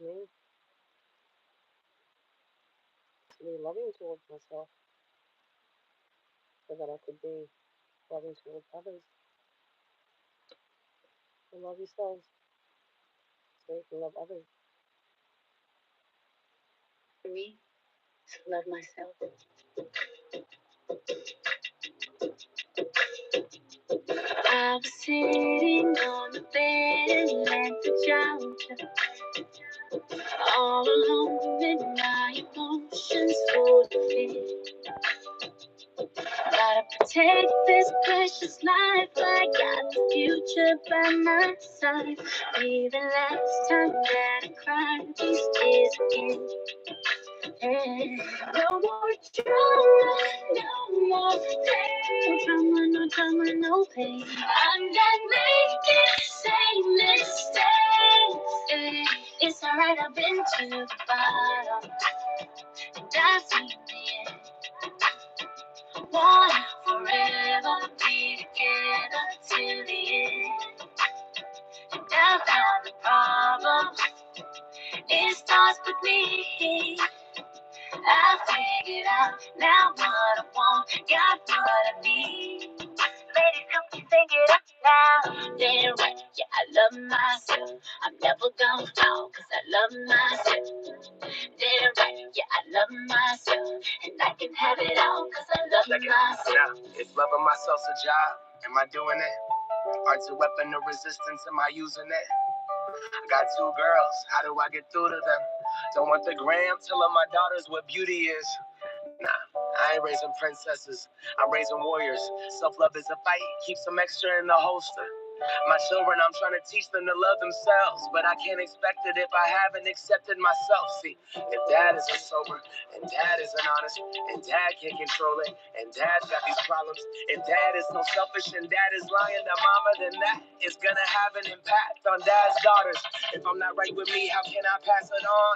Me, to be loving towards myself so that I could be loving towards others. And love yourselves so you can love others. For me, to love myself. I was sitting on the bed in Atlanta, all alone with my emotions full of fear. Gotta protect this precious life. I got the future by my side. Be the last time that I cry these tears again. And no more drama, no more pain. No drama, no drama, no pain. I'm done making same mistakes. It's alright, I've been to the bottom, and I've seen the end. Wanna forever be together till the end. And I found the problem. It starts with me. I figured out now what I want, got what I need. Ladies, help me sing it up now. Damn right, yeah, I love myself. I'm never gonna fall, cause I love myself. Damn right, yeah, I love myself. And I can have it all, cause I love myself. Now, is loving myself's a job? Am I doing it? Art's a weapon of resistance, am I using it? I got two girls, how do I get through to them? Don't want the gram, telling my daughters what beauty is. Nah, I ain't raising princesses, I'm raising warriors. Self-love is a fight, keep some extra in the holster. My children, I'm trying to teach them to love themselves, but I can't expect it if I haven't accepted myself. See, if dad isn't sober, and dad isn't honest, and dad can't control it, and dad's got these problems, if dad is so selfish and dad is lying to mama, then that is gonna have an impact on dad's daughters. If I'm not right with me, how can I pass it on?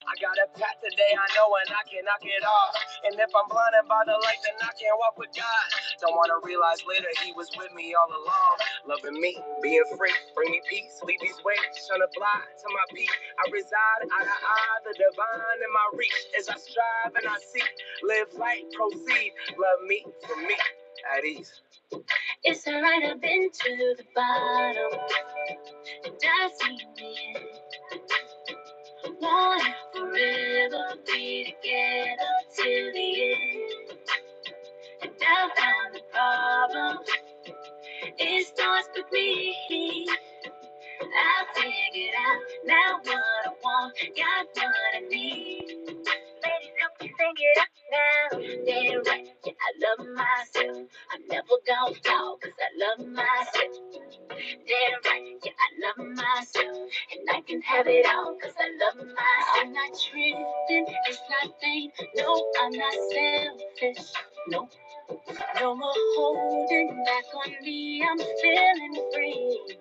I got a path today, I know, and I can knock it off. And if I'm blinded by the light, then I can't walk with God. Don't wanna realize later he was with me all along. Loving me, being free, bring me peace. Leave these waves, trying to fly to my peak. I reside, eye to eye, the divine in my reach. As I strive and I seek, live life, proceed. Love me for me, at ease. It's alright, I've been to the bottom, and I've seen the end. Wanna forever be together till the end. And I found the problem. It starts with me. I figured out now what I want, got what I need. Ladies, help me sing it up now. Damn right, yeah, I love myself. I'm never gonna fall, cause I love myself. Damn right, yeah, I love myself. And I can have it all, cause I love myself. I'm not tripping, it's not vain. No, I'm not selfish. No, no more holding back on me. I'm feeling free.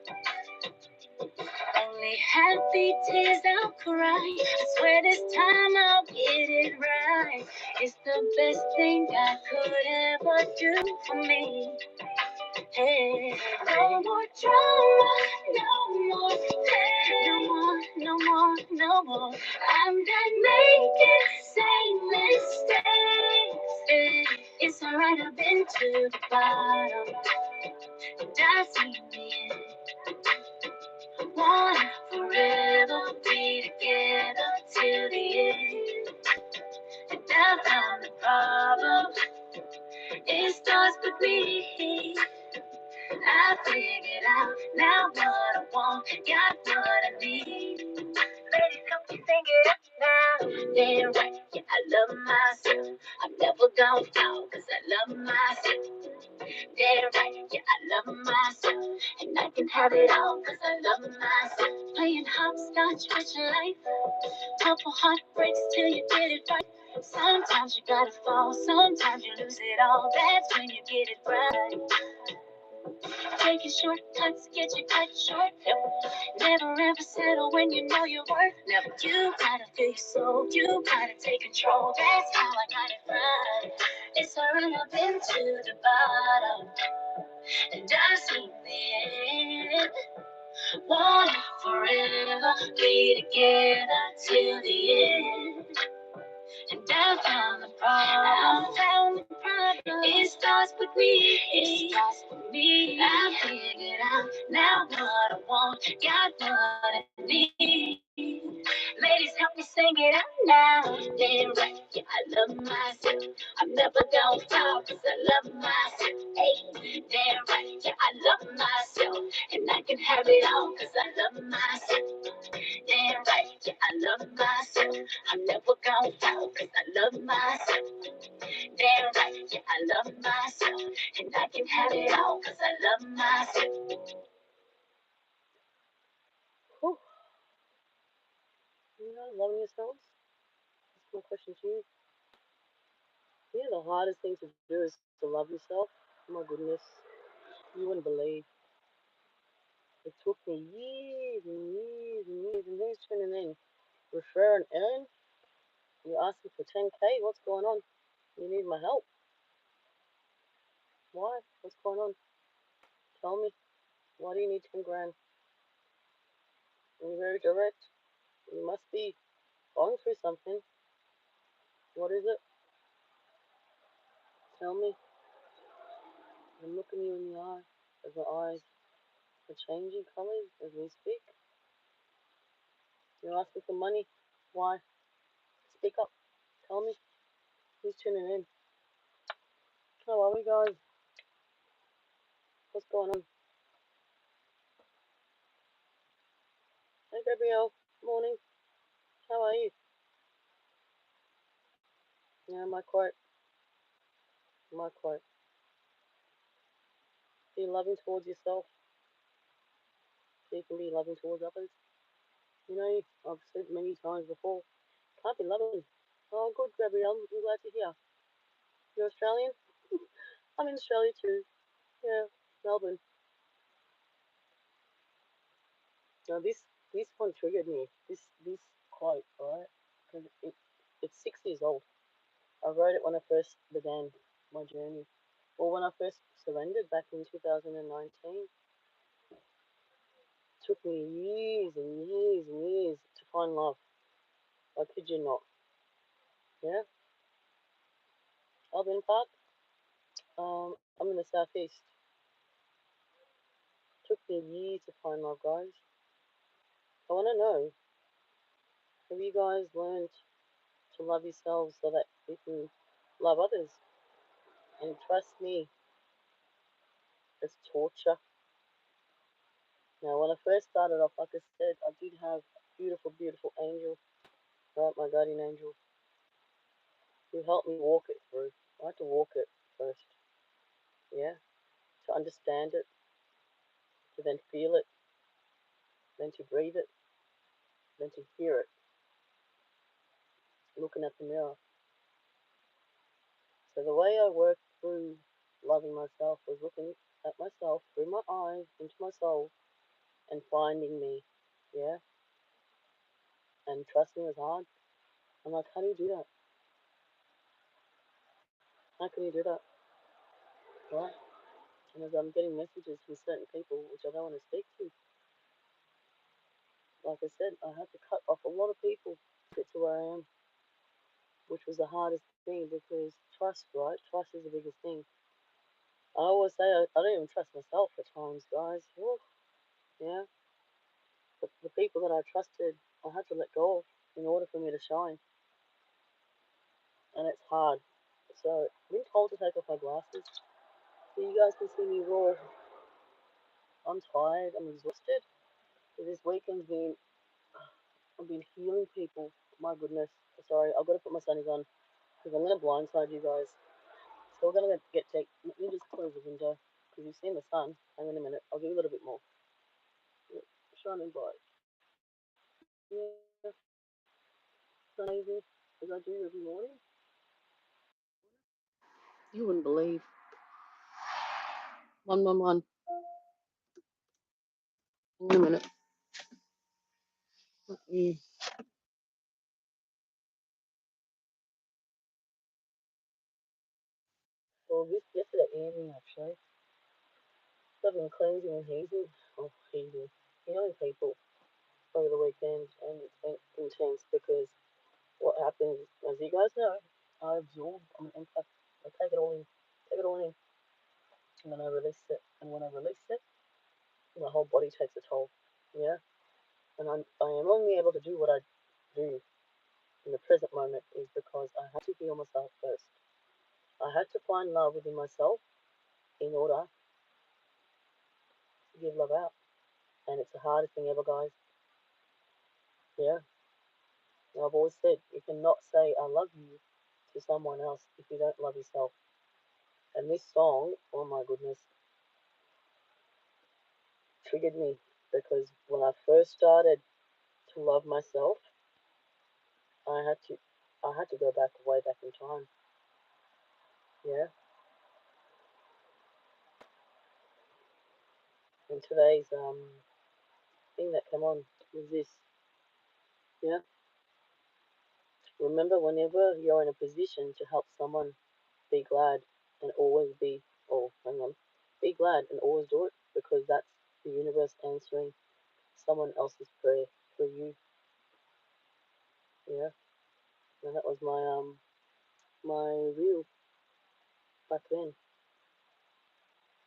Only happy tears I'll cry. I swear this time I'll get it right. It's the best thing I could ever do for me. Hey, no more drama, no more pain, no more, no more, no more. I'm done making same mistakes. Hey, it's alright, I've been to the bottom, and I've seen the end. Wanna forever be together till the end. And I found the problem. It starts with me. I figured out now what I want, got what I need. Ladies, help me sing it up now. Damn right, yeah, I love myself. I'm never gonna fall, cause I love myself. Damn right, yeah, I love myself. And I can have it all, cause I love myself. Playing hopscotch with your life. Couple heartbreaks till you get it right. Sometimes you gotta fall, sometimes you lose it all. That's when you get it right. Taking shortcuts get you cut short. Never ever settle when you know your worth. Never. You gotta feel your soul. You gotta take control. That's how I got it right. It's alright, I've been to the bottom, and I've seen the end. Wanna forever be together till the end. And I found the problem. It starts with me. I figured out now what I want, got what I need. Ladies, help me sing it out now. Damn right, yeah, I love myself. I'm never gonna fall 'cause I love myself. Hey, damn right, yeah, I love myself. And I can have it all 'cause I love myself. Damn right, yeah, I love myself. I'm never gonna fall 'cause I love myself. Damn right, yeah, I love myself. And I can have it all 'cause I love myself. Whew. Loving yourselves? That's my question to you. The hardest thing to do is to love yourself. My goodness, you wouldn't believe. It took me years and years and years. And who's tuning in? Refer and Erin? You're asking for 10K? What's going on? You need my help. Why? What's going on? Tell me. Why do you need 10 grand? You're very direct. You must be going through something. What is it? Tell me. I'm looking you in the eye as my eyes are changing colors as we speak. You're asking for money. Why? Speak up. Tell me. Who's tuning in? How are we, guys? What's going on? Hey, Gabrielle. Morning. How are you? Yeah, my quote. My quote. Be loving towards yourself so you can be loving towards others. I've said many times before, can't be loving. Oh, good, Gabrielle. I'm glad to hear. You're Australian? I'm in Australia too. Yeah, Melbourne. Now this one triggered me. This quote, right? Because it's 6 years old. I wrote it when I first began my journey. Well, when I first surrendered back in 2019, it took me years and years and years to find love. I kid you not. Yeah, Albion Park. I'm in the southeast. Took me years to find love, guys. I want to know, have you guys learned to love yourselves so that you can love others? And trust me, it's torture. Now, when I first started off, like I said, I did have a beautiful, beautiful angel, right? My guardian angel, who helped me walk it through. I had to walk it first, yeah, to understand it, to then feel it, then to breathe it, then to hear it, looking at the mirror. So the way I worked through loving myself was looking at myself through my eyes into my soul and finding me, yeah. And trust me, it was hard. I'm like, how do you do that? How can you do that, right? And as I'm getting messages from certain people which I don't want to speak to, like I said, I had to cut off a lot of people to get to where I am, which was the hardest thing because trust, right? Trust is the biggest thing. I always say I don't even trust myself at times, guys. Ooh, yeah, but the people that I trusted, I had to let go of in order for me to shine, and it's hard. So I've been told to take off my glasses so you guys can see me raw. I'm tired. I'm exhausted. This weekend's been I've been healing people. My goodness. Sorry, I've got to put my sunnies on because I'm going to blindside you guys. So we're going to get take. Let me just close the window because you've seen the sun. Hang on a minute. I'll do a little bit more. Yeah, shining bright. Yeah, sun amazing as I do every morning. You wouldn't believe. One. Hang on a minute. Mm. Well, this yesterday evening actually, so I've been cleansing and healing. Oh, healing people over the weekend. weekend, and it's been intense because what happens, as you guys know, I absorb, I'm an empath, I take it all in, and then I release it. And when I release it, my whole body takes a toll. Yeah, and I am only able to do what I do in the present moment is because I had to heal myself first. I had to find love within myself in order to give love out. And it's the hardest thing ever, guys. Yeah. And I've always said you cannot say I love you to someone else if you don't love yourself. And this song, oh my goodness, triggered me because when I first started to love myself, I had to I had to go back way back in time. Yeah. And today's thing that came on was this. Yeah. Remember, whenever you're in a position to help someone, be glad and always be, oh, hang on, be glad and always do it because that's the universe answering someone else's prayer for you. Yeah, and that was my reel back then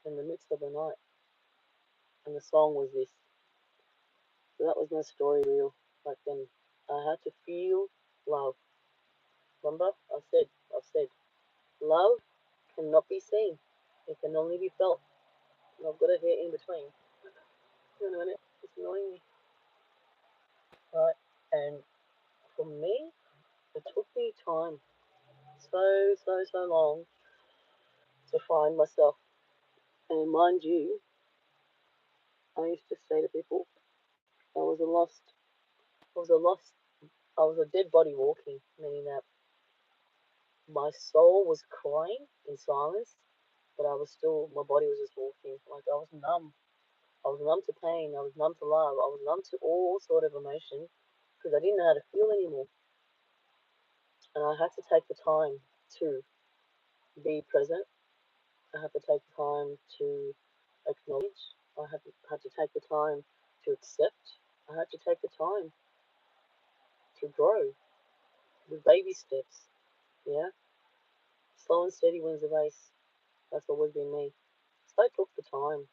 in the midst of the night, and the song was this. So that was my story reel back then. I had to feel love. Remember, I've said, love cannot be seen. It can only be felt. And I've got a hair in between. Hang on a minute, it's annoying me. Right, and for me, it took me time, so long to find myself. And mind you, I used to say to people, I was a lost, I was a lost, I was a dead body walking, meaning that my soul was crying in silence, but I was still, my body was just walking. Like I was numb. I was numb to pain. I was numb to love. I was numb to all sort of emotion because I didn't know how to feel anymore. And I had to take the time to be present. I had to take the time to acknowledge. I had to take the time to accept. I had to take the time to grow with baby steps. Yeah, slow and steady wins the race. That's always been me. So I took the time,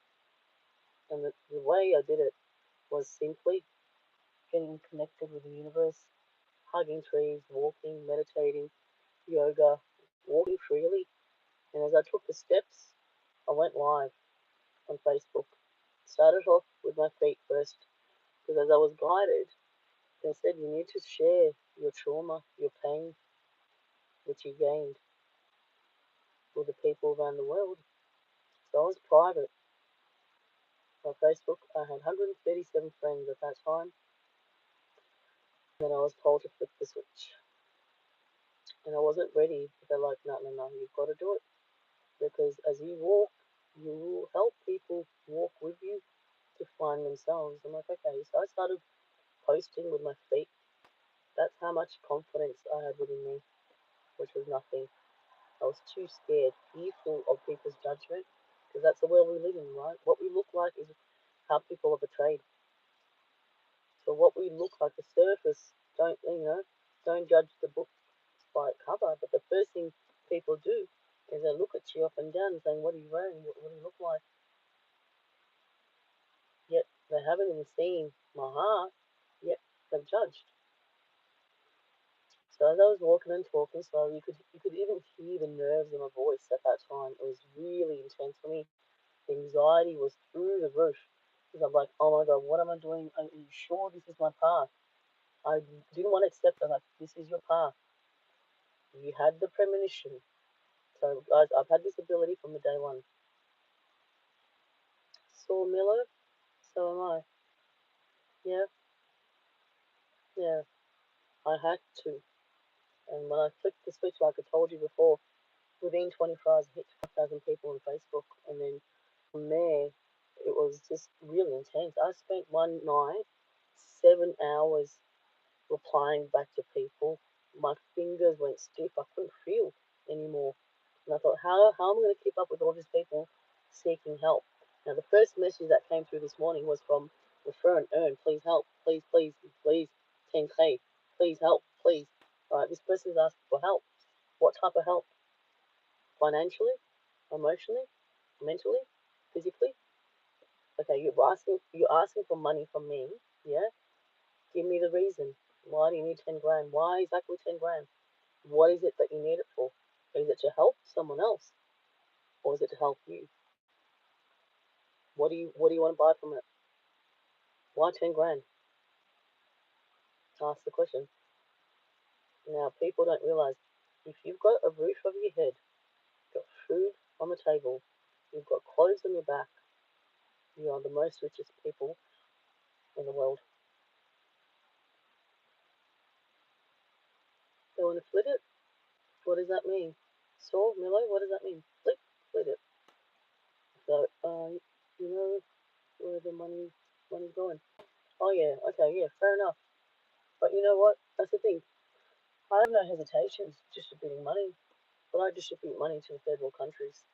and the way I did it was simply getting connected with the universe, hugging trees, walking, meditating, yoga, walking freely. And as I took the steps, I went live on Facebook. Started off with my feet first, because as I was guided, they said you need to share your trauma, your pain, which you gained with the people around the world. So I was private on Facebook. I had 137 friends at that time. Then I was told to flip the switch. And I wasn't ready. But they're like, no, no, no, you've got to do it. Because as you walk, you will help people walk with you to find themselves. I'm like, okay. So I started posting with my feet. That's how much confidence I had within me, which was nothing. I was too scared, fearful of people's judgment, because that's the world we live in, right? What we look like is how people are portrayed. So what we look like, the surface, don't judge the book by its cover. But the first thing people do is they look at you up and down, saying, "What are you wearing? What do you look like?" Yet they haven't even seen my heart. Yet they've judged. So as I was walking and talking slowly, you could even hear the nerves in my voice at that time. It was really intense for me. The anxiety was through the roof because I'm like, oh my god, what am I doing? Are you sure this is my path? I didn't want to accept it. Like, this is your path. You had the premonition. So, guys, I've had this ability from the day one. Saw Miller, so am I. Yeah, yeah. I had to. And when I flicked the switch, like I told you before, within 24 hours, I hit 5,000 people on Facebook. And then from there, it was just really intense. I spent one night, 7 hours replying back to people. My fingers went stiff. I couldn't feel anymore. And I thought, how am I going to keep up with all these people seeking help? Now, the first message that came through this morning was from Refer and Earn. Please help. Please, please, please. financially, emotionally, mentally, physically. Okay, you're asking for money from me, yeah? Give me the reason. Why do you need 10 grand? Why exactly 10 grand? What is it that you need it for? Is it to help someone else? Or is it to help you? What do you want to buy from it? Why 10 grand? Ask the question. Now people don't realise if you've got a roof over your head, you've got food on the table, you've got clothes on your back, you are the most richest people in the world. They want to flip it? What does that mean? So, Milo, what does that mean? Flip it. So, you know where the money's going. Oh yeah, okay, yeah, fair enough. But you know what? That's the thing. I have no hesitations distributing money, but I distribute money to the third world countries.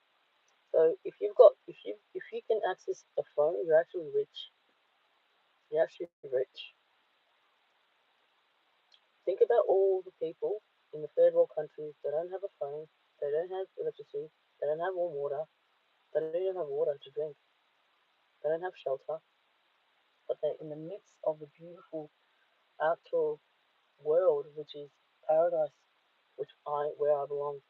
So if you can access a phone, you're actually rich. You're actually rich. Think about all the people in the third world countries that don't have a phone, they don't have electricity, they don't have warm water, they don't even have water to drink, they don't have shelter, but they're in the midst of the beautiful outdoor world, which is paradise, which I where I belong.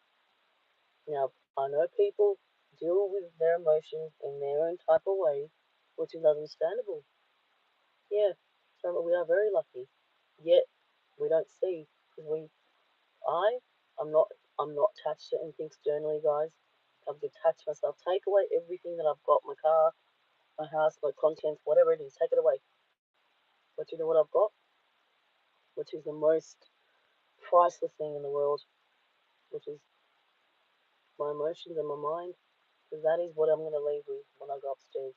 Now I know people deal with their emotions in their own type of way, which is understandable. Yeah, so we are very lucky. Yet we don't see because I I'm not I'm not attached to anything externally, guys. I've detached myself. Take away everything that I've got, my car, my house, my contents, whatever it is, take it away. But you know what I've got? Which is the most priceless thing in the world, which is my emotions and my mind. Because that is what I'm going to leave with when I go upstairs.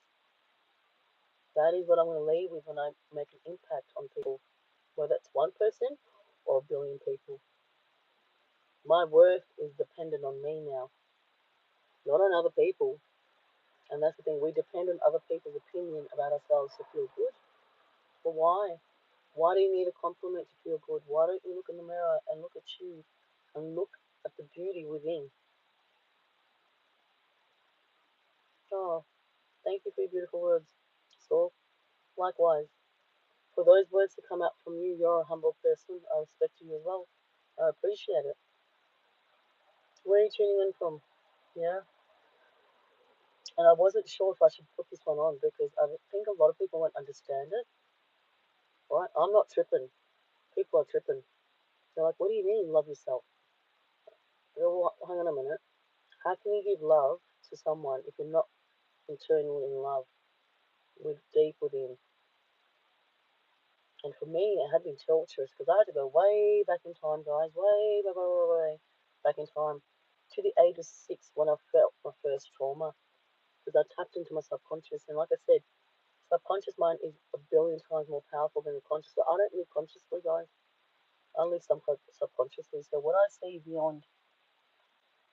That is what I'm going to leave with when I make an impact on people, whether it's one person or a billion people. My worth is dependent on me now, not on other people. And that's the thing, we depend on other people's opinion about ourselves to feel good. But why? Why do you need a compliment to feel good? Why don't you look in the mirror and look at you and look at the beauty within? Oh, thank you for your beautiful words. So, likewise, for those words to come out from you, you're a humble person. I respect you as well. I appreciate it. Where are you tuning in from? Yeah, and I wasn't sure if I should put this one on because I think a lot of people won't understand it. Right? I'm not tripping. People are tripping. They're like, what do you mean, love yourself? I go, well, hang on a minute. How can you give love to someone if you're not internally in love with deep within? And for me, it had been torturous because I had to go way back in time, guys, way, way, way, way, way back in time to the age of 6 when I felt my first trauma because I tapped into my subconscious. And like I said, subconscious mind is a billion times more powerful than the conscious. So I don't live consciously, guys. I live subconsciously. So what I see beyond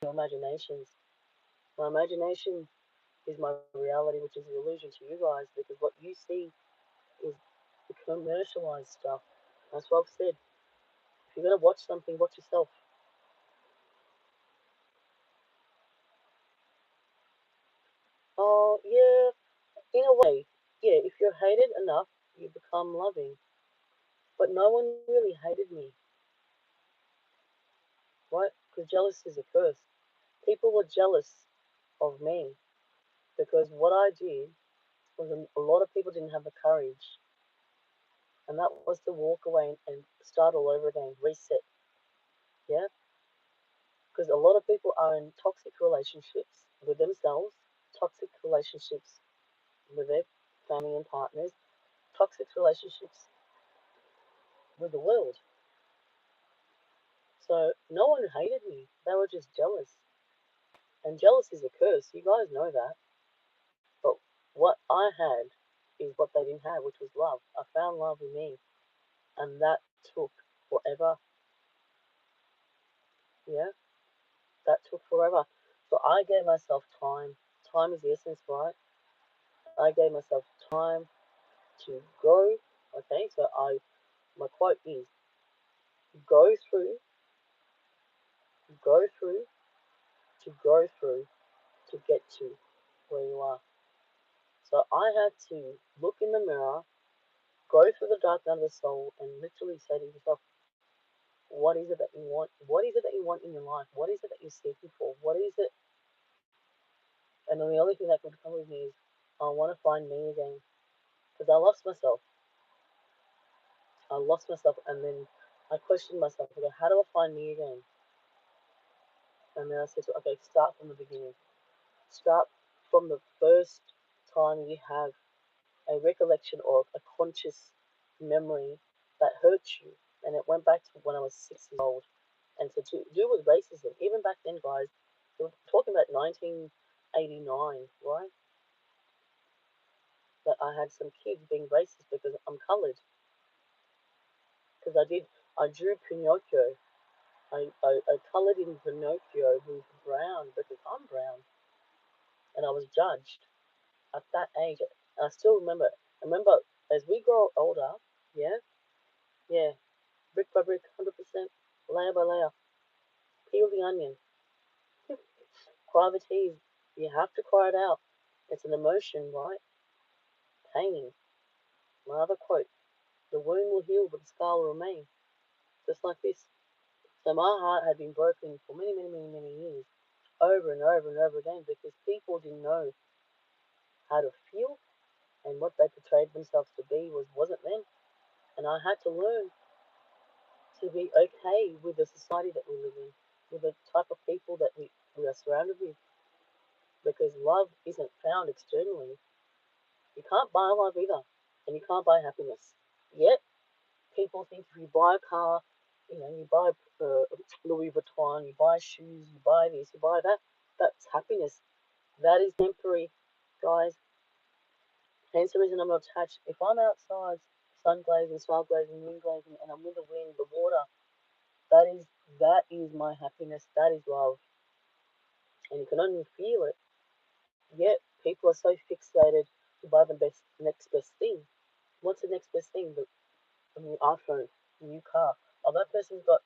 your imaginations, my imagination is my reality, which is an illusion to you guys because what you see is the commercialized stuff. That's what I've said. If you're gonna watch something, watch yourself. Oh yeah, in a way, yeah. If you're hated enough, you become loving. But no one really hated me, right? Because jealousy is a curse. People were jealous of me because what I did was a lot of people didn't have the courage, and that was to walk away and start all over again, reset. Yeah, because a lot of people are in toxic relationships with themselves, toxic relationships with their family and partners, toxic relationships with the world. So no one hated me. They were just jealous. And jealousy is a curse. You guys know that. But what I had is what they didn't have, which was love. I found love in me. And that took forever. Yeah, that took forever. So I gave myself time. Time is the essence, right? I gave myself time to grow. Okay, so my quote is go through, go through, to grow to look in the mirror, go through the dark night of the soul, and literally say to yourself, what is it that you want? What is it that you want in your life? What is it that you're seeking for? What is it? And then the only thing that could come with me is, I want to find me again. Because I lost myself. I lost myself, and then I questioned myself. Okay, how do I find me again? And then I said, okay, start from the beginning. Start from the first time you have a recollection or a conscious memory that hurt you. And it went back to when I was 6 years old. And to do with racism, even back then, guys, we're talking about 1989, right? That I had some kids being racist because I'm colored. Because I drew Pinocchio. I colored in Pinocchio who's brown because I'm brown. And I was judged at that age. And I still remember. Remember, as we grow older, yeah, yeah, brick by brick, 100%, layer by layer, peel the onion, cry the tears. You have to cry it out. It's an emotion, right? Pain. My other quote: "The wound will heal, but the scar will remain." Just like this. So my heart had been broken for many, many, many, many years, over and over and over again, because people didn't know how to feel, and what they portrayed themselves to be wasn't them. And I had to learn to be okay with the society that we live in, with the type of people that we are surrounded with, because love isn't found externally. You can't buy love either, and you can't buy happiness. Yet, people think if you buy a car, you buy Louis Vuitton, you buy shoes, you buy this, you buy that, that's happiness. That is temporary, guys. Hence the reason I'm not attached. If I'm outside, sun glazing, smile glazing, moon glazing, and I'm with the wind, the water, that is my happiness. That is love, and you can only feel it. Yet people are so fixated to buy the next best thing. What's the next best thing? The new iPhone, the new car. Oh, that person's got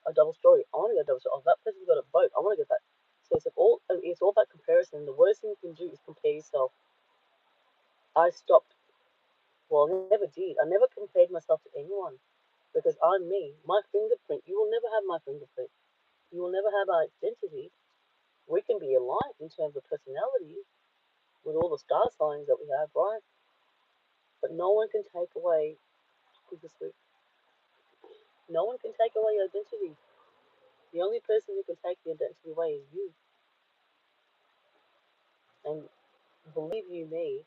a double story. I want to get a double story. Oh, that person's got a boat. I want to get that. So it's all about comparison. The worst thing you can do is compare yourself. I stopped. Well, I never did. I never compared myself to anyone because I'm me. My fingerprint. You will never have my fingerprint. You will never have our identity. We can be alike in terms of personality with all the star signs that we have, right? But no one can take away sleep. No one can take away your identity. The only person who can take the identity away is you. And believe you me,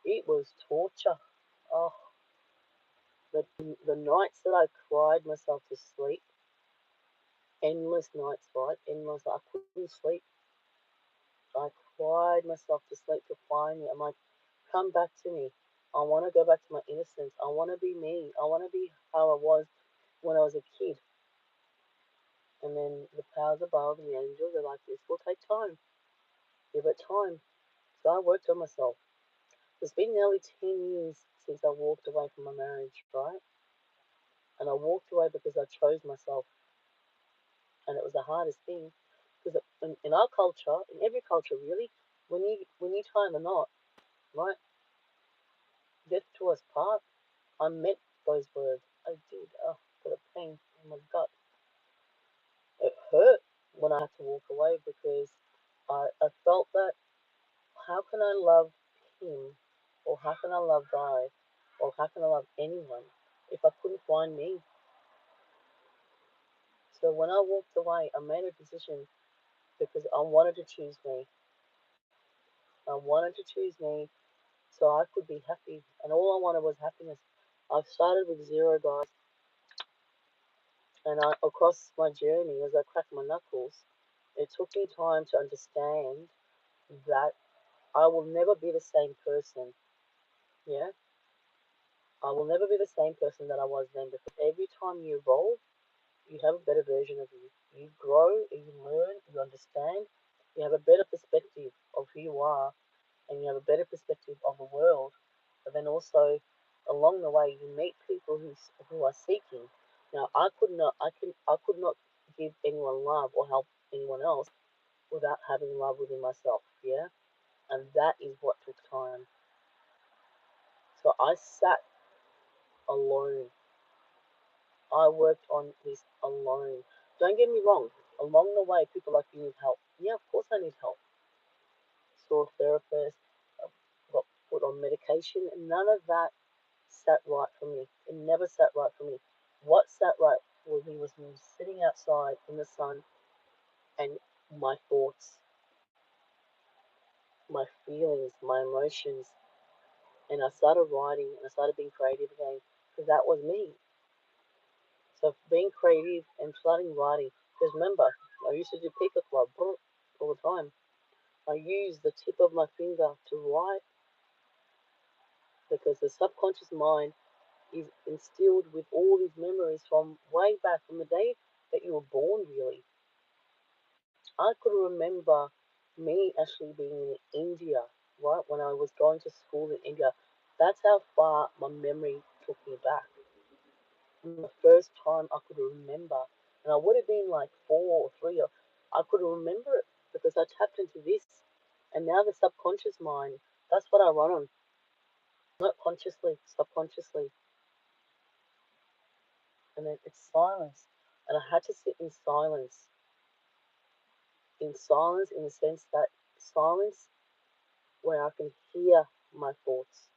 it was torture. Oh, the nights that I cried myself to sleep, endless nights, right? Endless. I couldn't sleep. I cried myself to sleep to find you. I'm like, come back to me. I want to go back to my innocence. I want to be me. I want to be how I was when I was a kid. And then the powers above, the angels, are like, this will take time. Give it time. So I worked on myself. It's been nearly 10 years since I walked away from my marriage, right? And I walked away because I chose myself. And it was the hardest thing. Because in our culture, in every culture really, when you tie the knot, right, death to us part, I meant those words. I did. Oh, got a pain in my gut. It hurt when I had to walk away because I felt that, how can I love him, or how can I love God, or how can I love anyone if I couldn't find me? So when I walked away, I made a decision because I wanted to choose me. I wanted to choose me so I could be happy, and all I wanted was happiness. I started with zero, guys, and across my journey, as I cracked my knuckles, it took me time to understand that I will never be the same person. Yeah, I will never be the same person that I was then, because every time you evolve, you have a better version of you. You grow, you learn, you understand, you have a better perspective of who you are, and you have a better perspective of the world. But then also, along the way, you meet people who are seeking. Now, I could not give anyone love or help anyone else without having love within myself. Yeah, and that is what took time. So I sat alone. I worked on this alone. Don't get me wrong. Along the way, people like, you need help. Yeah, of course I need help. Saw a therapist, uh, got put on medication, and none of that sat right for me. It never sat right for me. What sat right with me was me sitting outside in the sun and my thoughts, my feelings, my emotions. And I started writing and I started being creative again because that was me. So being creative and starting writing. Because remember, I used to do paper club all the time. I use the tip of my finger to write because the subconscious mind is instilled with all these memories from way back from the day that you were born, really. I could remember me actually being in India, right, when I was going to school in India. That's how far my memory took me back. The first time I could remember, and I would have been like 4 or 3, I could remember it because I tapped into this. And now the subconscious mind, that's what I run on, not consciously, subconsciously. And then it's silence. And I had to sit in silence in the sense that silence where I can hear my thoughts.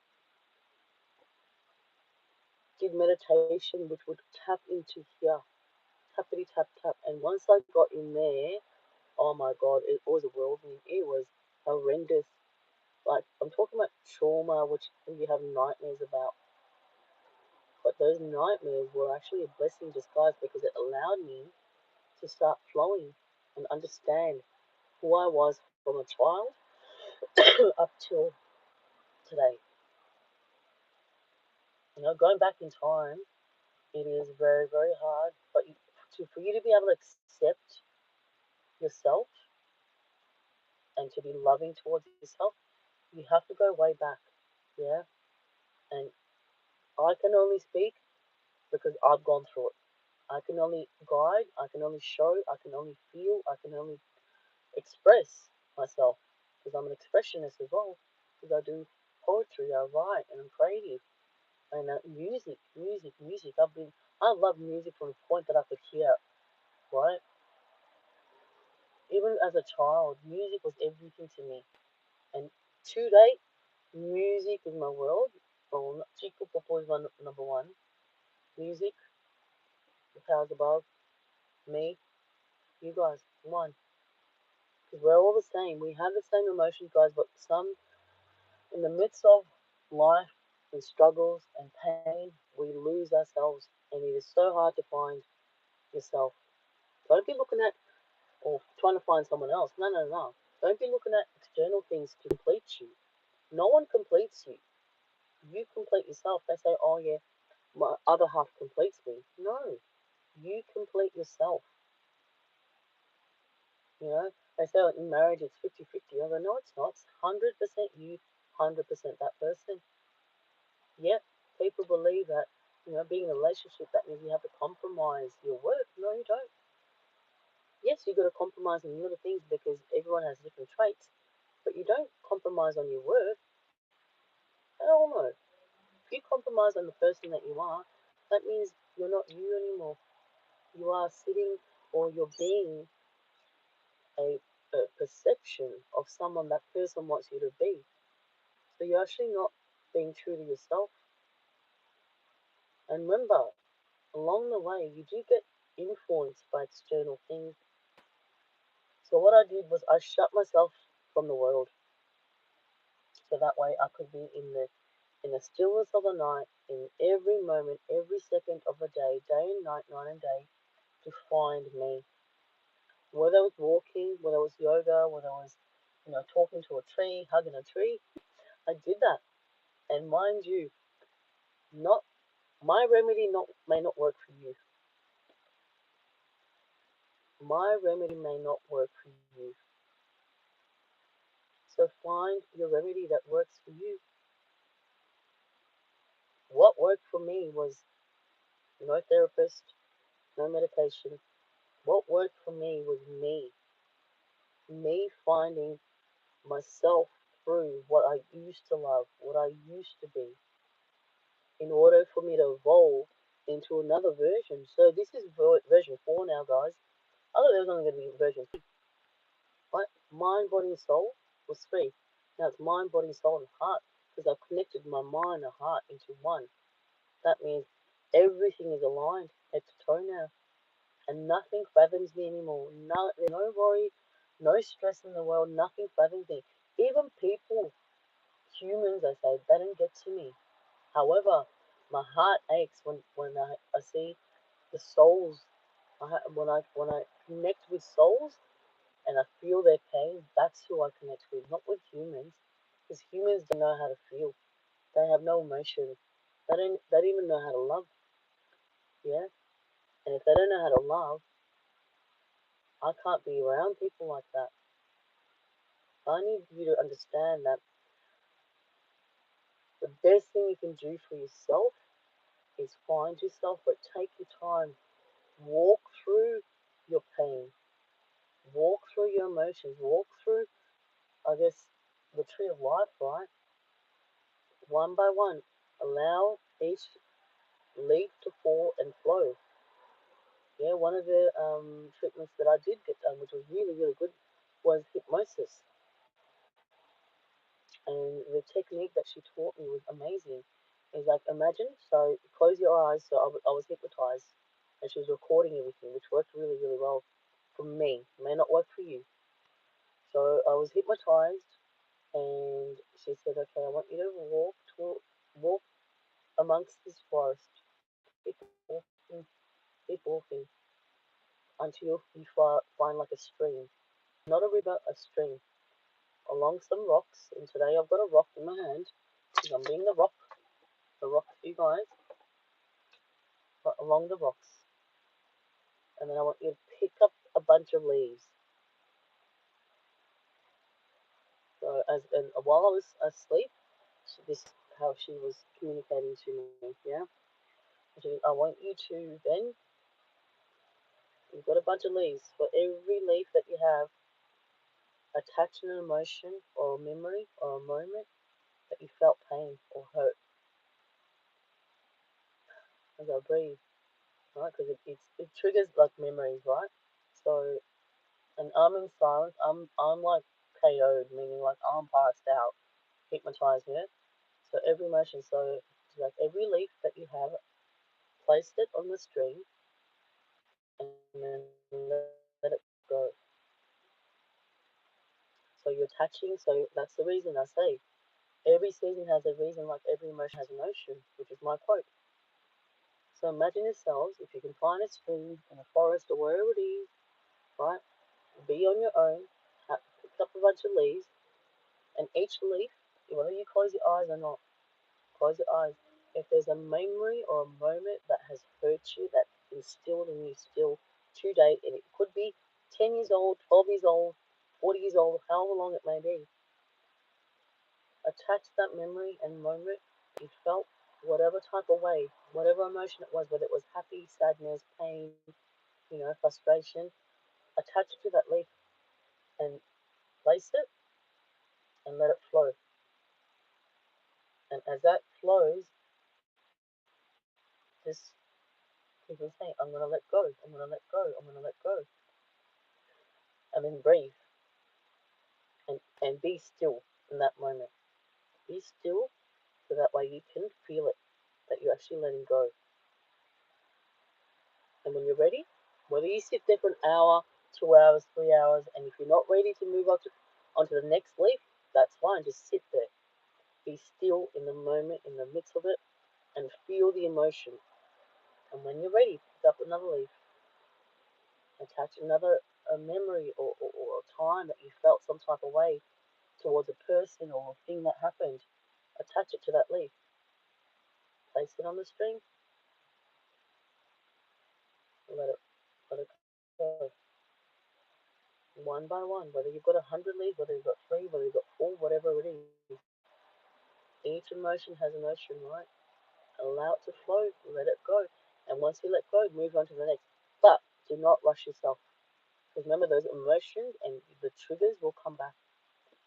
Did meditation which would tap into here, tappity tap tap. And once I got in there, oh my god, it was a whirlwind. It was horrendous. Like I'm talking about trauma, which you have nightmares about. But those nightmares were actually a blessing in disguise because it allowed me to start flowing and understand who I was from a child up till today. Going back in time, it is very, very hard. But for you to be able to accept yourself and to be loving towards yourself, you have to go way back. Yeah. And I can only speak because I've gone through it. I can only guide, I can only show, I can only feel, I can only express myself because I'm an expressionist as well. Because I do poetry, I write, and I'm creative. And music. I love music from the point that I could hear, right? Even as a child, music was everything to me. And to date, music is my world. Well, Chico Popo is my number one. Music, the powers above, me, you guys, one. Because we're all the same. We have the same emotions, guys, but some, in the midst of life and struggles and pain, we lose ourselves. And it is so hard to find yourself. Don't be looking at or trying to find someone else. No, no, no. Don't be looking at external things to complete you. No one completes you. You complete yourself. They say, oh, yeah, my other half completes me. No, you complete yourself. They say in marriage it's 50-50. I go, no, it's not. It's 100% you, 100% that person. Yet, people believe that, being in a relationship, that means you have to compromise your work. No, you don't. Yes, you got to compromise on little things because everyone has different traits, but you don't compromise on your work. Hell no. If you compromise on the person that you are, that means you're not you anymore. You are sitting or you're being a, a perception of someone that person wants you to be. So you're actually not being true to yourself. And remember, along the way, you do get influenced by external things. So what I did was I shut myself from the world, so that way I could be in the stillness of the night, in every moment, every second of the day and night and day, to find me. Whether it was walking, whether it was yoga, whether it was, talking to a tree, hugging a tree, I did that. And mind you, not my remedy may not work for you. My remedy may not work for you. So find your remedy that works for you. What worked for me was no therapist, no medication. What worked for me was me finding myself through what I used to love, what I used to be. in order for me to evolve into another version. So this is version 4 now, guys. I thought there was only going to be version 3. Right? Mind, body, and soul was 3. Now it's mind, body, soul, and heart because I've connected my mind and heart into one. That means everything is aligned head to toe now, and nothing fathoms me anymore. No, there's no worry, no stress in the world. Nothing fathoms me. Even people, humans, I say, they don't get to me. However, my heart aches when I see the souls. When I connect with souls and I feel their pain, that's who I connect with, not with humans, because humans don't know how to feel. They have no emotion. They don't even know how to love. Yeah, and if they don't know how to love, I can't be around people like that. I need you to understand that the best thing you can do for yourself is find yourself, but take your time. Walk through your pain. Walk through your emotions. Walk through, I guess, the tree of life, right? One by one. Allow each leaf to fall and flow. Yeah, one of the treatments that I did get done, which was really, really good, was hypnosis. And the technique that she taught me was amazing. It's like, imagine, so close your eyes. So I was hypnotized and she was recording everything, which worked really, really well for me. It may not work for you. So I was hypnotized and she said, okay, I want you to walk amongst this forest. Keep walking, keep walking until you find like a stream. Not a river, a stream. Along some rocks. And today I've got a rock in my hand because I'm being the rock for you guys, but along the rocks. And then I want you to pick up a bunch of leaves. So and while I was asleep, this how she was communicating to me. Yeah, I want you to then you've got a bunch of leaves. For every leaf that you have, attach an emotion or a memory or a moment that you felt pain or hurt as I breathe, right? Because it triggers like memories, right? So, and I'm in silence. I'm like KO'd, meaning like I'm passed out, hypnotized, yeah. So every emotion, so like every leaf that you have, place it on the string and then let it go. So you're touching. So that's the reason I say every season has a reason, like every emotion has an ocean, which is my quote. So imagine yourselves, if you can find a stream in a forest or wherever it is, right? Be on your own, pick up a bunch of leaves, and each leaf, whether you close your eyes or not, close your eyes. If there's a memory or a moment that has hurt you, that instilled in you still to date, and it could be 10 years old, 12 years old, 40 years old, however long it may be, attach that memory and moment you felt, whatever type of way, whatever emotion it was, whether it was happy, sadness, pain, frustration, attach it to that leaf and place it and let it flow. And as that flows, just keep on saying, I'm going to let go, I'm going to let go, I'm going to let go. And then breathe and be still in that moment. Be still so that way you can feel it, that you're actually letting go. And when you're ready, whether you sit there for an hour, 2 hours, 3 hours, and if you're not ready to move onto the next leaf, that's fine. Just sit there. Be still in the moment, in the midst of it, and feel the emotion. And when you're ready, pick up another leaf, attach another a memory or a time that you felt some type of way towards a person or a thing that happened. Attach it to that leaf. Place it on the string. Let it go. One by one. Whether you've got 100 leaves, whether you've got 3, whether you've got 4, whatever it is. Each emotion has an ocean, right? Allow it to flow. Let it go. And once you let go, move on to the next. But do not rush yourself. Because remember, those emotions and the triggers will come back.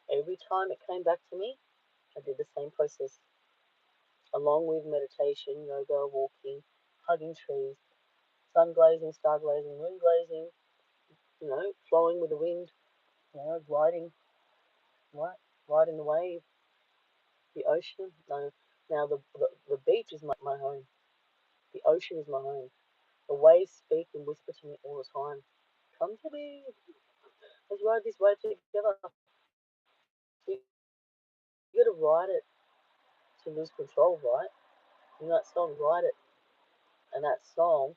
Every time it came back to me, I did the same process. along with meditation, yoga, walking, hugging trees, sun glazing, star glazing, moon glazing, flowing with the wind, gliding, right, riding the wave, the ocean. No, now the beach is my home. The ocean is my home. The waves speak and whisper to me all the time. Come to me. Let's ride this wave together. So you got to ride it to lose control, right? In that song, Ride It. And that song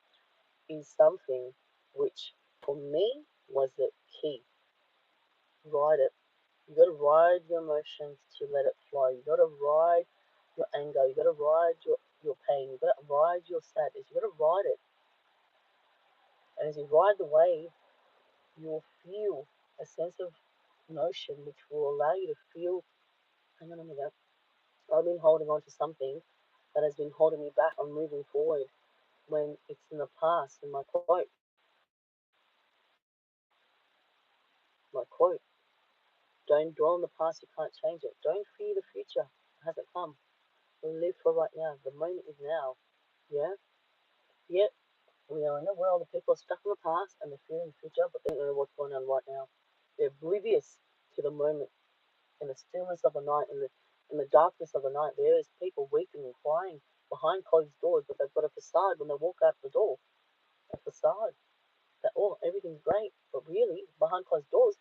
is something which, for me, was the key. Ride it. You got to ride your emotions to let it flow. You got to ride your anger. You got to ride your pain. You got to ride your sadness. You got to ride it. And as you ride the wave, you'll feel a sense of emotion which will allow you to feel, hang on a minute, I've been holding on to something that has been holding me back on moving forward when it's in the past. And my quote, don't dwell on the past, you can't change it. Don't fear the future, it hasn't come. Live for right now. The moment is now. Yeah? Yet, we are in a world of people are stuck in the past and they're fearing the future, but they don't know what's going on right now. They're oblivious to the moment. In the stillness of the night, in the darkness of the night, there is people weeping and crying behind closed doors, but they've got a facade when they walk out the door. A facade that everything's great, but really behind closed doors,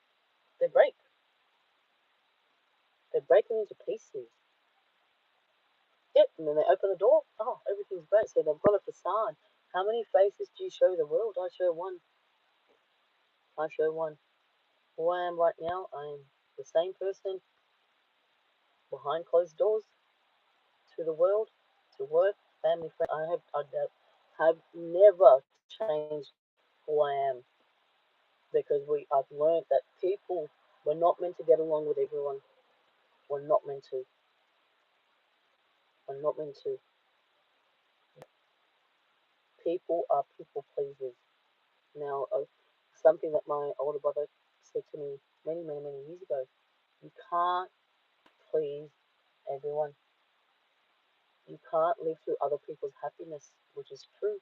they break. They're breaking into pieces. Yep, and then they open the door. Oh, everything's great. So they've got a facade. How many faces do you show the world? I show one. I show one. Who I am right now, I am the same person behind closed doors to the world, to work, family, friends. I have never changed who I am because I've learned that people were not meant to get along with everyone. We're not meant to. We're not meant to. People are people pleasers. Now, something that my older brother said to me many, many, many years ago. You can't please everyone. You can't live through other people's happiness, which is true.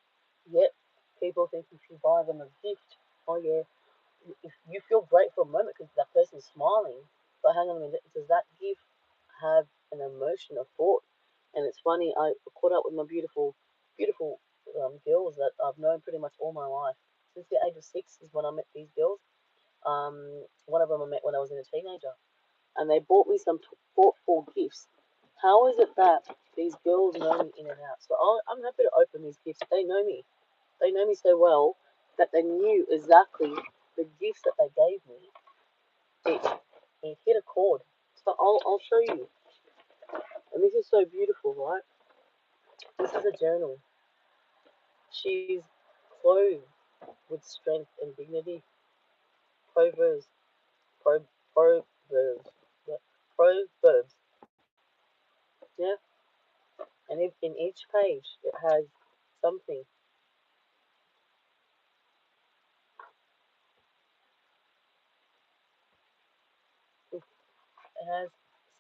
Yet, people think if you buy them a gift, oh yeah, if you feel great for a moment because that person's smiling, but hang on a minute, does that gift have an emotion, a thought? And it's funny, I caught up with my beautiful, beautiful girls that I've known pretty much all my life. Since the age of 6 is when I met these girls. One of them I met when I was a teenager, and they bought me some thoughtful gifts. How is it that these girls know me in and out? So I'm happy to open these gifts. They know me. They know me so well that they knew exactly the gifts that they gave me. It hit a chord. So I'll show you. And this is so beautiful, right? This is a journal. She's clothed with strength and dignity. Proverbs, proverbs, yeah, proverbs. Yeah, and if in each page it has something. It has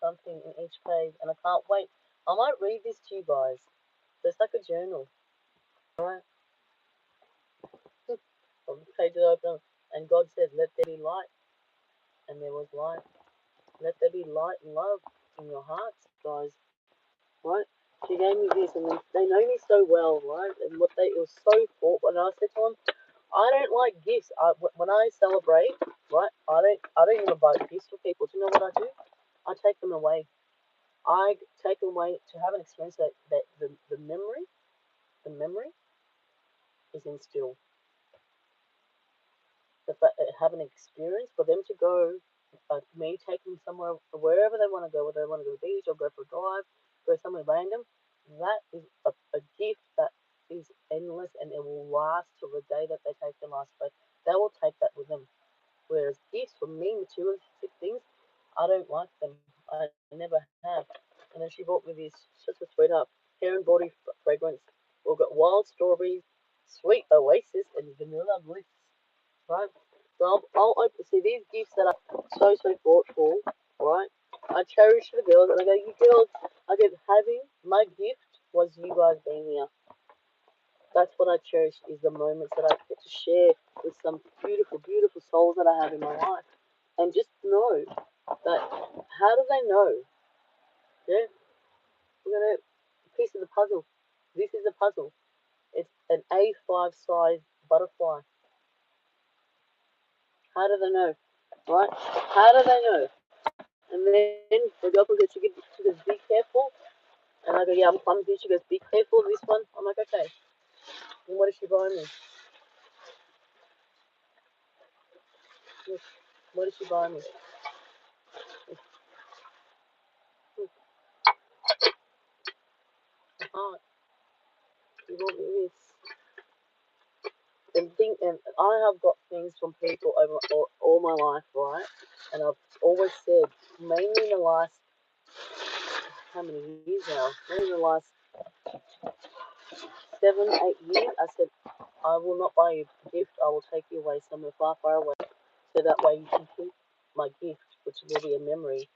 something in each page, and I can't wait. I might read this to you guys. So it's like a journal, right? From the pages open, and God said, "Let there be light," and there was light. Let there be light and love in your hearts, guys. Right? She gave me this, and they know me so well, right? And it was so thoughtful. And I said to them, I don't like gifts. When I celebrate, right? I don't even buy gifts for people. Do you know what I do? I take them away. I take them away to have an experience that the memory is instilled. Have an experience for them to go, me take them somewhere, wherever they want to go, whether they want to go to the beach or go for a drive, go somewhere random. That is a gift that is endless and it will last till the day that they take their last breath. They will take that with them. Whereas gifts for me, materialistic things, I don't like them. I never have. And then she bought me this, such a sweetheart, hair and body fragrance. We've got wild strawberries, sweet oasis, and vanilla bliss. Right? So I'll open, see these gifts that are so thoughtful, right? I cherish the girls, and I go, you girls, I get having my gift. That's what I cherish, is the moments that I get to share with some beautiful, beautiful souls that I have in my life. And just know that, how do they know? Yeah, we're going to, piece of the puzzle. This is the puzzle. It's an A5 size butterfly. How do they know? Right? How do they know? And then the girlfriend goes, she goes, be careful. And I go, yeah, I'm clumsy. She goes, be careful of this one. I'm like, okay. And what is she buying me? Look, what is she buying me? Heart. You want me this? And I have got things from people over all my life, right? And I've always said, mainly in the last, how many years now? Mainly in the last 7, 8 years, I said, I will not buy you a gift. I will take you away somewhere far, far away, so that way you can keep my gift, which will be a memory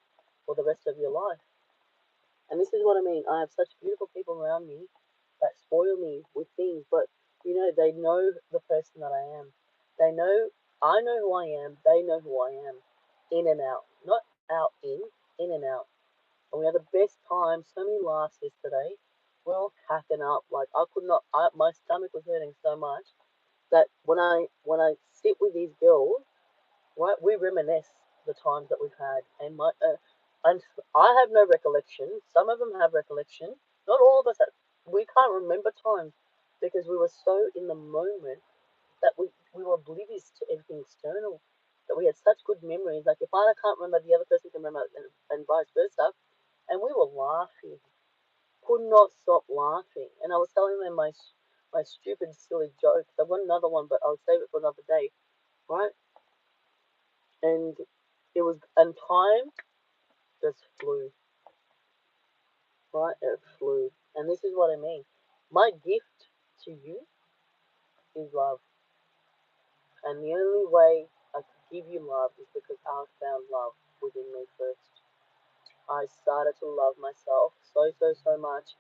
for the rest of your life. And this is what I mean. I have such beautiful people around me that spoil me with things, but they know the person that I am. They know, I know who I am. They know who I am, in and out, not out in and out. And we had the best time. So many laughs yesterday. We're all cracking up. Like, I could not. My stomach was hurting so much that when I sit with these girls, right, we reminisce the times that we've had, and I have no recollection. Some of them have recollection. Not all of us. We can't remember times because we were so in the moment that we were oblivious to everything external. That we had such good memories. Like, if I can't remember, the other person can remember, and vice versa. And we were laughing, could not stop laughing. And I was telling them my stupid, silly jokes. I've got another one, but I'll save it for another day, right? And time just flew, right? It flew. And this is what I mean. My gift to you is love. And the only way I could give you love is because I found love within me first. I started to love myself so, so, so much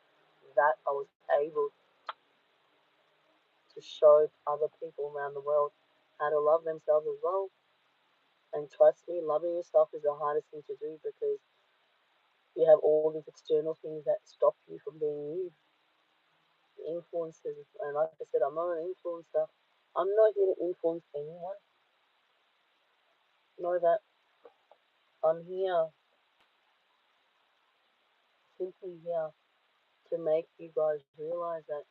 that I was able to show other people around the world how to love themselves as well. And trust me, loving yourself is the hardest thing to do because you have all these external things that stop you from being you. Influences, and like I said, I'm not an influencer. I'm not here to influence anyone. Know that I'm here, simply here, to make you guys realize that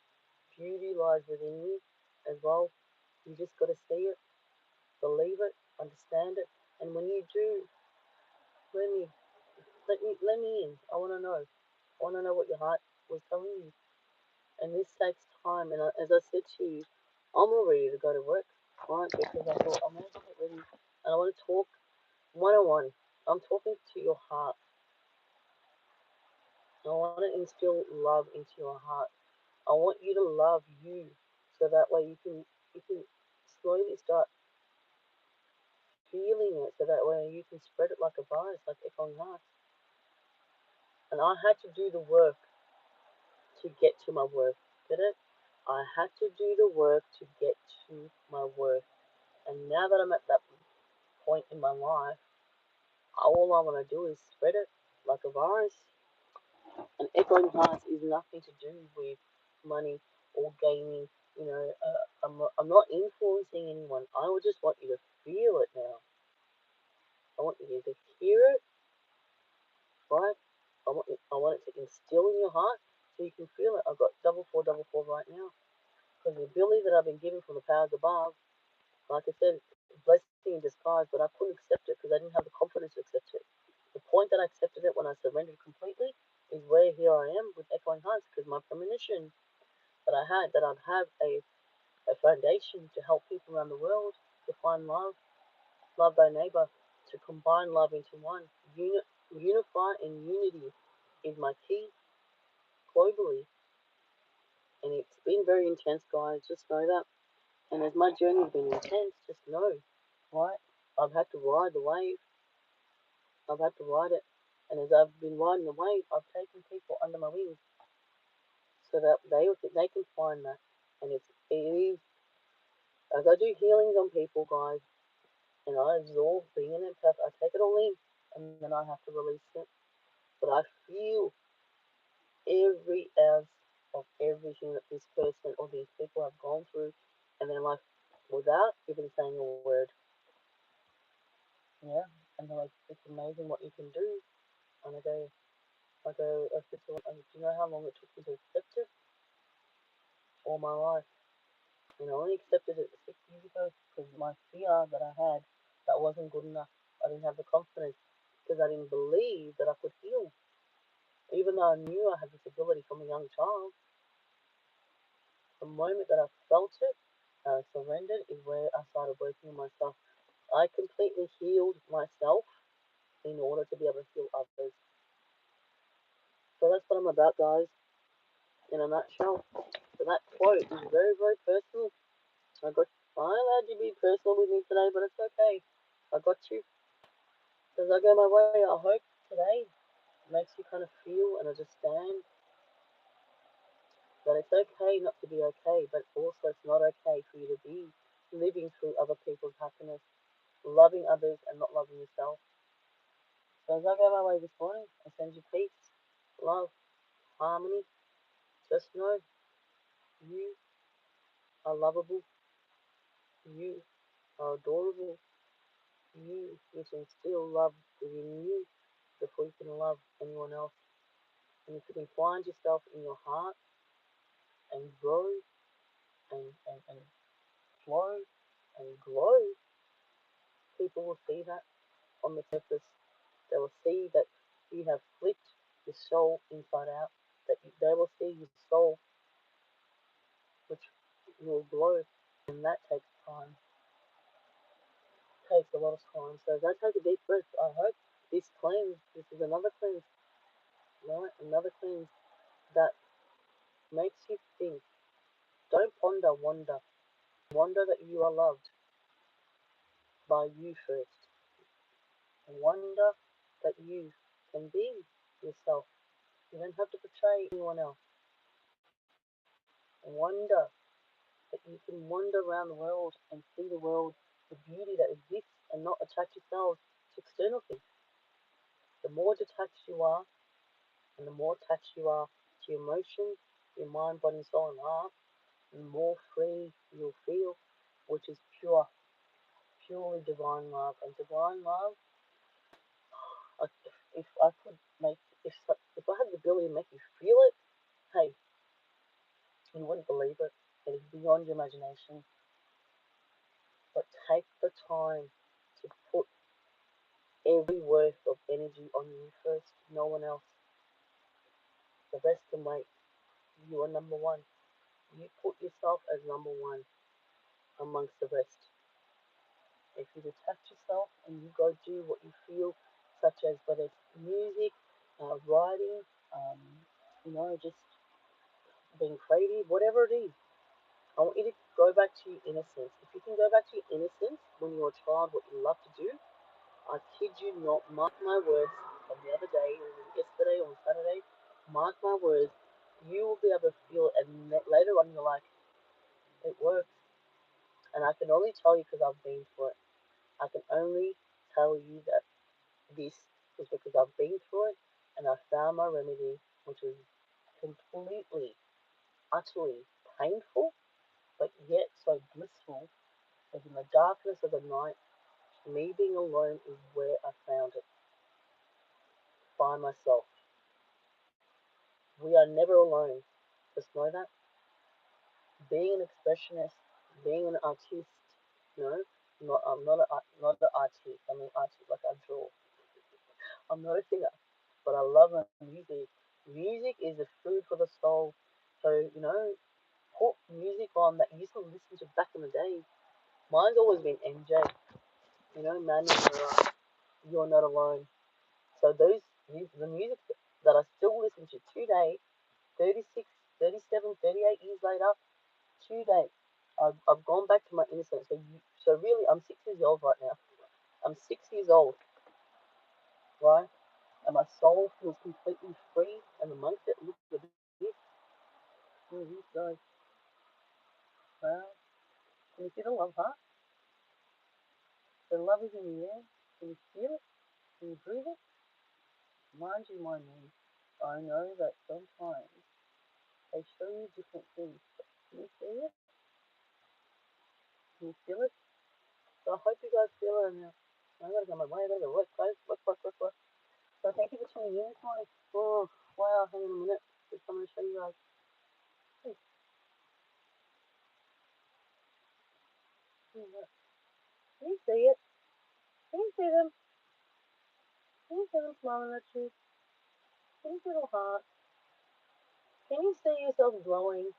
beauty lies within you as well. You just got to see it, believe it, understand it, and when you do, let me let me in. I want to know. I want to know what your heart was telling you. And this takes time. And as I said to you, I'm all ready to go to work, right? Because I thought I'm going to get ready and I want to talk one on one. I'm talking to your heart. I want to instill love into your heart. I want you to love you, so that way you can slowly start feeling it, so that way you can spread it like a virus, like echoing heart. And I had to do the work to get to my worth. Get it? I had to do the work to get to my worth. And now that I'm at that point in my life, all I want to do is spread it like a virus. And echoing hearts is nothing to do with money or gaining. I'm not influencing anyone. I would just want you to feel it now. I want you to hear it, right? I want it to instill in your heart so you can feel it. I've got double four, double four right now. Because the ability that I've been given from the powers above, like I said, blessing in disguise, but I couldn't accept it because I didn't have the confidence to accept it. The point that I accepted it when I surrendered completely is where here I am with echoing hearts, because my premonition that I had, that I'd have a foundation to help people around the world to find love, love thy neighbor, to combine love into one. Unify in unity is my key globally. And it's been very intense, guys. Just know that. And as my journey's been intense, just know, right? I've had to ride the wave. I've had to ride it. And as I've been riding the wave, I've taken people under my wings so that they can find that. And it is, as I do healings on people, guys, and I absorb being an empath, I take it all in, and then I have to release it. But I feel every ounce of everything that this person or these people have gone through in their life without even saying a word. Yeah, and they're like, it's amazing what you can do. And I said to them, do you know how long it took me to accept it? All my life. And I only accepted it 6 years ago because my fear that I had that wasn't good enough. I didn't have the confidence because I didn't believe that I could heal. Even though I knew I had this ability from a young child, the moment that I felt it, surrendered, is where I started working on myself. I completely healed myself in order to be able to heal others. So that's what I'm about, guys, in a nutshell. So that quote is very, very personal. I allowed you to be personal with me today, but it's okay. I got you. As I go my way, I hope today makes you kind of feel and understand that it's okay not to be okay, but also it's not okay for you to be living through other people's happiness, loving others and not loving yourself. So as I go my way this morning, I send you peace, love, harmony. Just know you are lovable, you are adorable, you need to instill love within you before you can love anyone else. And if you can find yourself in your heart and grow and flow and glow, people will see that on the surface. They will see that you have flipped your soul inside out, they will see your soul, which will glow. And that takes time, takes a lot of time. So go take a deep breath. I hope this cleanse, this is another cleanse, right? Another cleanse that makes you think. Don't ponder, wonder. Wonder that you are loved by you first. Wonder that you can be yourself. You don't have to portray anyone else. Wonder that you can wander around the world and see the world, the beauty that exists, and not attach yourself to external things. The more detached you are, and the more attached you are to your emotions, your mind, body, soul, and heart, the more free you'll feel, which is purely divine love. And divine love, if I could make, if I had the ability to make you feel it, hey, you wouldn't believe it. It is beyond your imagination. But take the time to put every worth of energy on you first, no one else. The rest can wait. You are number one. You put yourself as number one amongst the rest. If you detach yourself and you go do what you feel, such as whether it's music, writing, um, just being creative, whatever it is, I want you to go back to your innocence. If you can go back to your innocence when you were a child, what you love to do, I kid you not, mark my words from the other day, or yesterday, or Saturday, mark my words, you will be able to feel it, and later on you're like, it works. And I can only tell you because I've been through it. I can only tell you that this is because I've been through it, and I found my remedy, which was completely, utterly painful, but yet so blissful, as in the darkness of the night, me being alone is where I found it, by myself. We are never alone. Just know that. Being an expressionist, being an artist, no, not an artist. I mean artist like I draw. I'm not a singer, but I love my music. Music is the food for the soul. So put music on that you used to listen to back in the day. Mine's always been MJ. Manuel, You're Not Alone. So the music that I still listen to today, 36, 37, 38 years later, today, I've gone back to my innocence. So really, I'm 6 years old right now. I'm 6 years old, right? And my soul feels completely free. And amongst it, look at this. Guys. Wow. Can you see the love heart? The love is in the air. Can you feel it? Can you breathe it? Mind you, my name. I know that sometimes they show you different things. Can you see it? Can you feel it? So I hope you guys feel it now. I gotta go my way. I gotta go work, guys. Work. So thank you for tuning in this morning. Oh, wow. Hang on a minute. Just I'm gonna show you guys. Hey, can you see it? Can you see them? Can you see them smiling at you? Can you see little heart? Can you see yourself glowing?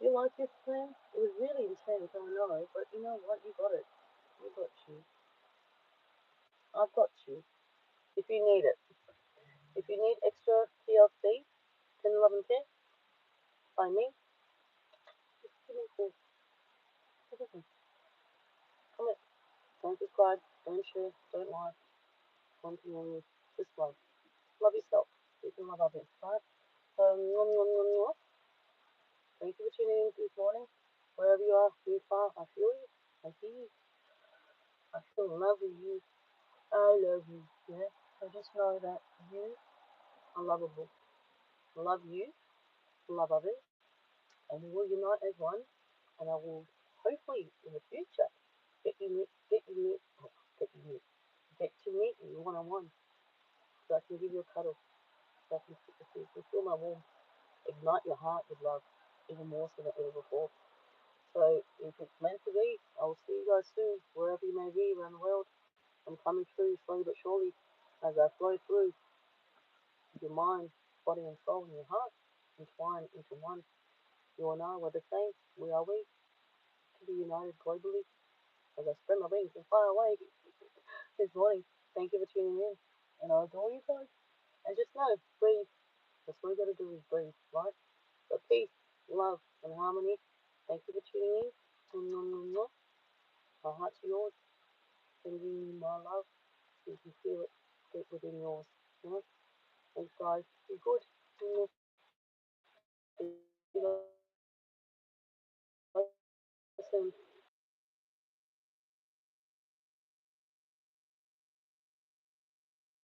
You like this plan? It was really intense, I know, but you know what? You got it. You got you. I've got you. If you need it. If you need extra TLC, 10, 11, 10, find me. Just give me a call. Come in. Don't subscribe. Don't share. Don't like. One thing only. Just love. Love yourself. You can love others, right? So, thank you for tuning in this morning. Wherever you are, who you are, I feel you. I see you. I feel love with you. I love you. Yeah. So just know that you are lovable. Love you. Love others. And we will unite as one. And I will hopefully in the future get to meet you one on one, so I can give you a cuddle, so I can feel my warmth, ignite your heart with love, even more so than ever before. So if it's meant to be, I will see you guys soon, wherever you may be around the world. I'm coming through slowly but surely as I flow through your mind, body and soul and your heart, entwine into one. You and I, we're the same. We are we, to be united globally as I spread my wings and fly away this morning. Thank you for tuning in. And I adore you guys. And just know, breathe. That's all you gotta do is breathe, right? So peace, love, and harmony. Thank you for tuning in. My heart to yours. Sending you my love. So you can feel it deep within yours. Thanks guys. Be good.